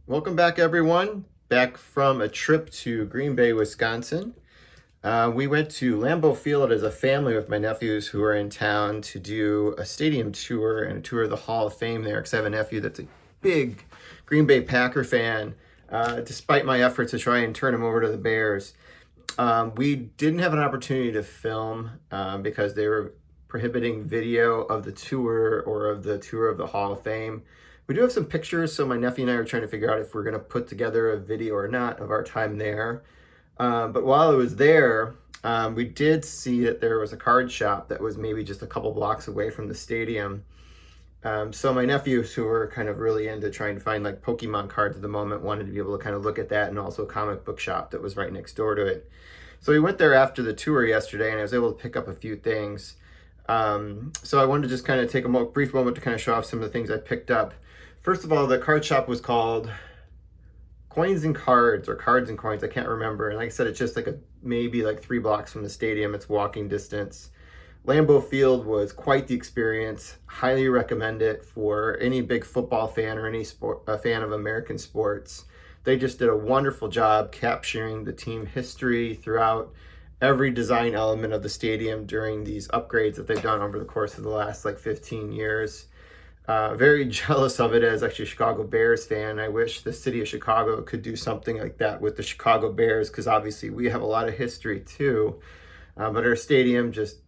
Welcome back, everyone. Back from a trip to Green Bay, Wisconsin. We went to Lambeau Field as a family with my nephews who are in town to do a stadium tour and a tour of the Hall of Fame there because I have a nephew that's a big Green Bay Packer fan, despite my efforts to try and turn him over to the Bears. We didn't have an opportunity to film because they were prohibiting video of the tour or of the tour of the Hall of Fame. We do have some pictures, so my nephew and I are trying to figure out if we're going to put together a video or not of our time there. But while I was there, we did see that there was a card shop that was maybe just a couple blocks away from the stadium. So my nephews, who were kind of really into trying to find like Pokemon cards at the moment, wanted to be able to kind of look at that, and also a comic book shop that was right next door to it. So we went there after the tour yesterday, and I was able to pick up a few things. So I wanted to just kind of take a brief moment to kind of show off some of the things I picked up. First of all, the card shop was called Coins and Cards, or Cards and Coins. I can't remember. And like I said, it's just like maybe like 3 blocks from the stadium. It's walking distance. Lambeau Field was quite the experience. Highly recommend it for any big football fan or any fan of American sports. They just did a wonderful job capturing the team history throughout every design element of the stadium during these upgrades that they've done over the course of the last like 15 years. Very jealous of it as actually a Chicago Bears fan. I wish the city of Chicago could do something like that with the Chicago Bears, because obviously we have a lot of history too. But our stadium just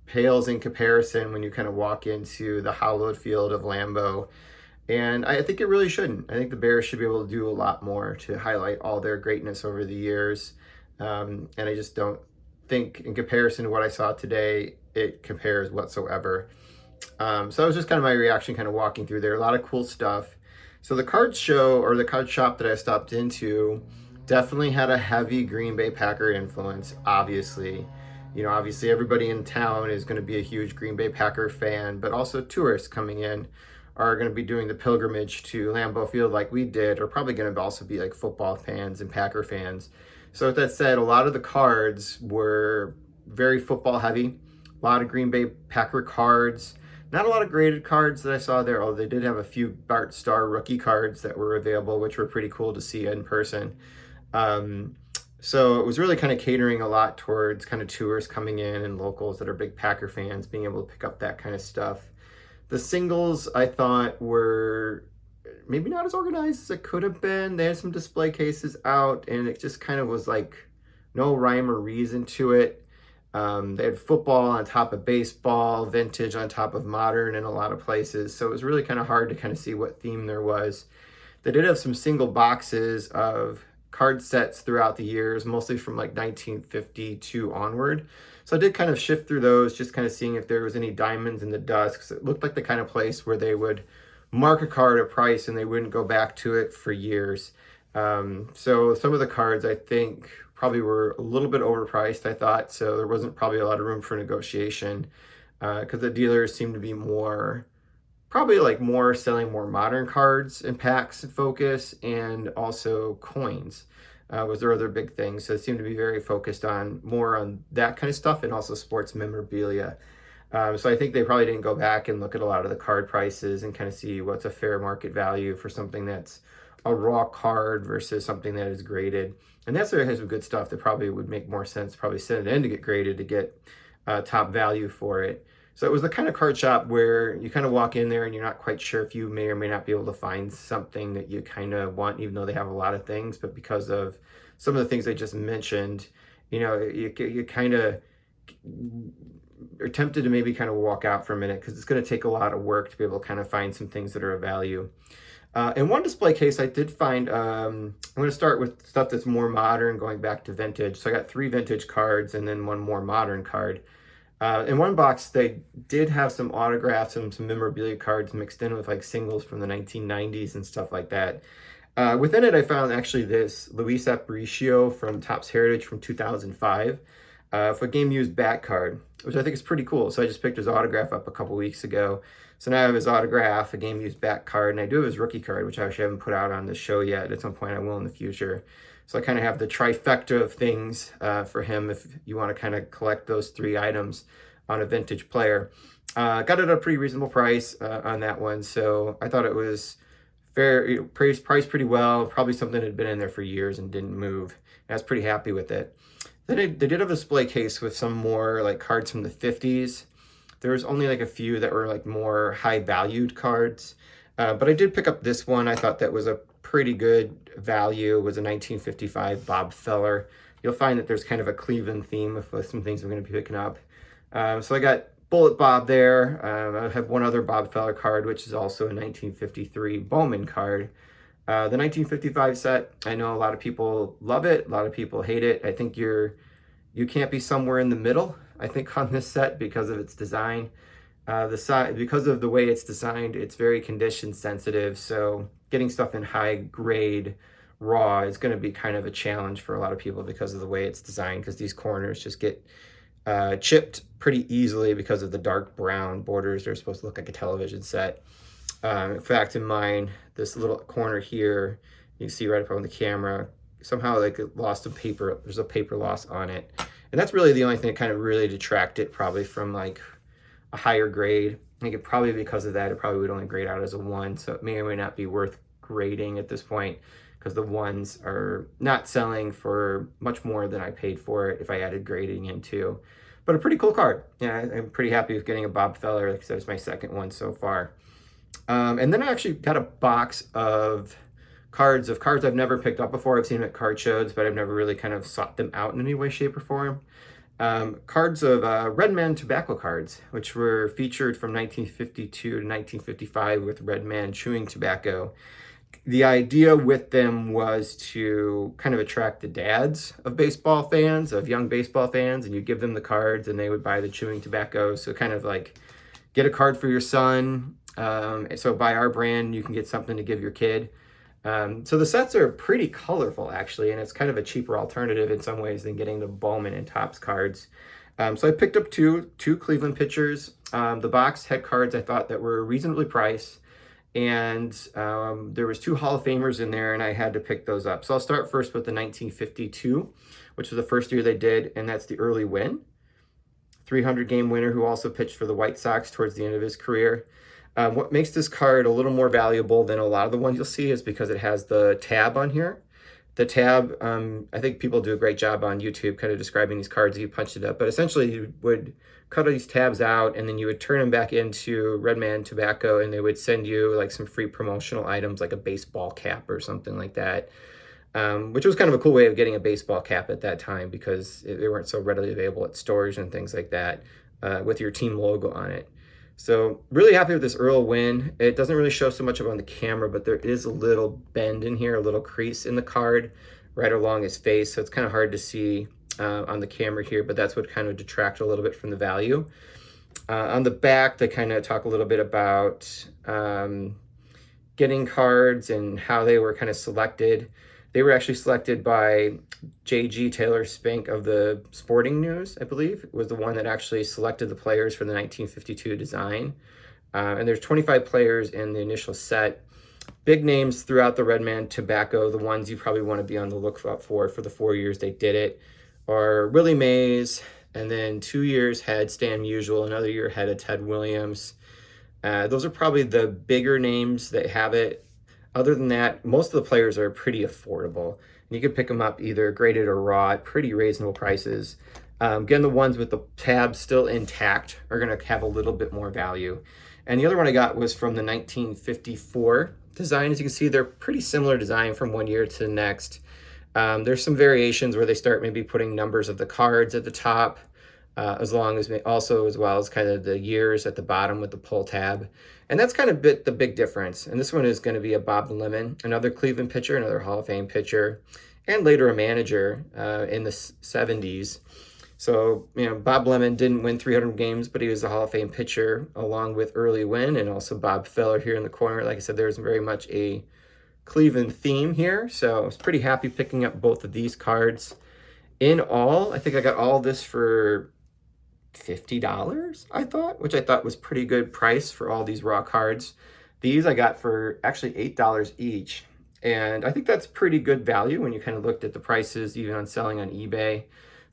pales in comparison when you kind of walk into the hallowed field of Lambeau. And I think it really shouldn't. I think the Bears should be able to do a lot more to highlight all their greatness over the years. And I just don't think, in comparison to what I saw today, it compares whatsoever. So that was just kind of my reaction, kind of walking through there. A lot of cool stuff. So the card show, or the card shop that I stopped into, definitely had a heavy Green Bay Packer influence, obviously. Obviously everybody in town is going to be a huge Green Bay Packer fan, but also tourists coming in are going to be doing the pilgrimage to Lambeau Field like we did, or probably going to also be like football fans and Packer fans. So with that said, a lot of the cards were very football heavy. A lot of Green Bay Packer cards. Not a lot of graded cards that I saw there, although they did have a few Bart Starr rookie cards that were available, which were pretty cool to see in person. So it was really kind of catering a lot towards kind of tourists coming in and locals that are big Packer fans being able to pick up that kind of stuff. The singles I thought were maybe not as organized as it could have been. They had some display cases out, and it just kind of was like no rhyme or reason to it. They had football on top of baseball, vintage on top of modern in a lot of places. So it was really kind of hard to kind of see what theme there was. They did have some single boxes of card sets throughout the years, mostly from like 1952 onward. So I did kind of shift through those, just kind of seeing if there was any diamonds in the dust, because it looked like the kind of place where they would mark a card a price and they wouldn't go back to it for years. So some of the cards I think probably were a little bit overpriced, I thought, so there wasn't probably a lot of room for negotiation, because the dealers seemed to be probably more selling more modern cards and packs focus, and also coins was their other big thing. So it seemed to be very focused on more on that kind of stuff, and also sports memorabilia. So I think they probably didn't go back and look at a lot of the card prices and kind of see what's a fair market value for something that's a raw card versus something that is graded. And that's where it has some good stuff that probably would make more sense, probably send it in to get graded to get top value for it. So it was the kind of card shop where you kind of walk in there and you're not quite sure if you may or may not be able to find something that you kind of want, even though they have a lot of things. But because of some of the things I just mentioned, you kind of are tempted to maybe kind of walk out for a minute, because it's going to take a lot of work to be able to kind of find some things that are of value. In one display case, I did find, I'm going to start with stuff that's more modern, going back to vintage. So I got 3 vintage cards and then one more modern card. In one box, they did have some autographs and some memorabilia cards mixed in with like singles from the 1990s and stuff like that. Within it, I found actually this Luis Aparicio from Topps Heritage from 2005 for a game used back card, which I think is pretty cool. So I just picked his autograph up a couple weeks ago. So now I have his autograph, a game used back card, and I do have his rookie card, which I actually haven't put out on the show yet. At some point I will in the future. So I kind of have the trifecta of things for him if you want to kind of collect those 3 items on a vintage player. Got it at a pretty reasonable price on that one, so I thought it was fair, priced pretty well. Probably something that had been in there for years and didn't move. I was pretty happy with it. Then they did have a display case with some more like cards from the 50s. There was only like a few that were like more high valued cards. But I did pick up this one. I thought that was a pretty good value. It was a 1955 Bob Feller. You'll find that there's kind of a Cleveland theme with some things I'm going to be picking up. So I got Bullet Bob there. I have one other Bob Feller card, which is also a 1953 Bowman card. The 1955 set, I know a lot of people love it, a lot of people hate it. I think you can't be somewhere in the middle, I think, on this set because of its design. Because of the way it's designed, it's very condition sensitive, so getting stuff in high grade raw is going to be kind of a challenge for a lot of people because of the way it's designed, because these corners just get chipped pretty easily because of the dark brown borders. They're supposed to look like a television set. In fact, in mine, this little corner here, you can see right up on the camera, somehow like it lost some paper. There's a paper loss on it. And that's really the only thing that kind of really detracted probably from like a higher grade. I think it probably because of that, it probably would only grade out as a 1. So it may or may not be worth grading at this point, because the 1s are not selling for much more than I paid for it if I added grading into. But a pretty cool card. Yeah, I'm pretty happy with getting a Bob Feller. Like I said, it's my second one so far. And then I actually got a box of cards I've never picked up before. I've seen them at card shows, but I've never really kind of sought them out in any way, shape, or form. Cards of Redman tobacco cards, which were featured from 1952 to 1955 with Redman chewing tobacco. The idea with them was to kind of attract the dads of baseball fans, of young baseball fans, and you give them the cards and they would buy the chewing tobacco. So kind of like get a card for your son. So buy our brand, you can get something to give your kid. So the sets are pretty colorful actually, and it's kind of a cheaper alternative in some ways than getting the Bowman and Topps cards. So I picked up two Cleveland pitchers. The box had cards I thought that were reasonably priced, and there was 2 Hall of Famers in there, and I had to pick those up. So I'll start first with the 1952, which was the first year they did, and that's the Early Wynn, 300-game winner who also pitched for the White Sox towards the end of his career. What makes this card a little more valuable than a lot of the ones you'll see is because it has the tab on here. The tab, I think people do a great job on YouTube kind of describing these cards as you punch it up, but essentially you would cut these tabs out and then you would turn them back into Redman tobacco, and they would send you like some free promotional items like a baseball cap or something like that, which was kind of a cool way of getting a baseball cap at that time because they weren't so readily available at stores and things like that with your team logo on it. So really happy with this Earl Wynn. It doesn't really show so much of on the camera, but there is a little bend in here, a little crease in the card right along his face. So it's kind of hard to see on the camera here, but that's what kind of detract a little bit from the value. On the back, they kind of talk a little bit about getting cards and how they were kind of selected. They were actually selected by J.G. Taylor Spink of the Sporting News, I believe, was the one that actually selected the players for the 1952 design. And there's 25 players in the initial set. Big names throughout the Redman tobacco, the ones you probably want to be on the lookout for the 4 years they did it, are Willie Mays, and then 2 years had Stan Musial, another year had a Ted Williams. Those are probably the bigger names that have it. Other than that, most of the players are pretty affordable. And you can pick them up either graded or raw at pretty reasonable prices. Again, the ones with the tabs still intact are going to have a little bit more value. And the other one I got was from the 1954 design. As you can see, they're pretty similar design from one year to the next. There's some variations where they start maybe putting numbers of the cards at the top, as well as kind of the years at the bottom with the pull tab. And that's kind of the big difference. And this one is going to be a Bob Lemon, another Cleveland pitcher, another Hall of Fame pitcher, and later a manager in the 70s. So, Bob Lemon didn't win 300 games, but he was a Hall of Fame pitcher along with Early Wynn and also Bob Feller here in the corner. Like I said, there's very much a Cleveland theme here. So I was pretty happy picking up both of these cards. In all, I think I got all this for $50, I thought, which I thought was pretty good price for all these raw cards. These I got for actually $8 each. And I think that's pretty good value when you kind of looked at the prices, even on selling on eBay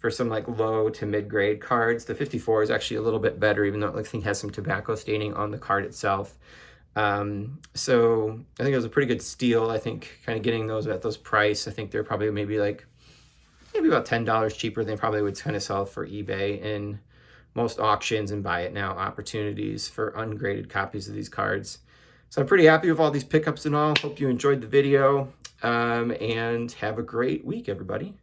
for some like low to mid-grade cards. The 54 is actually a little bit better, even though it looks like it has some tobacco staining on the card itself. So I think it was a pretty good steal. I think kind of getting those at those price, I think they're probably maybe about $10 cheaper than probably would kind of sell for eBay and most auctions and buy it now opportunities for ungraded copies of these cards. So I'm pretty happy with all these pickups and all. Hope you enjoyed the video, and have a great week, everybody.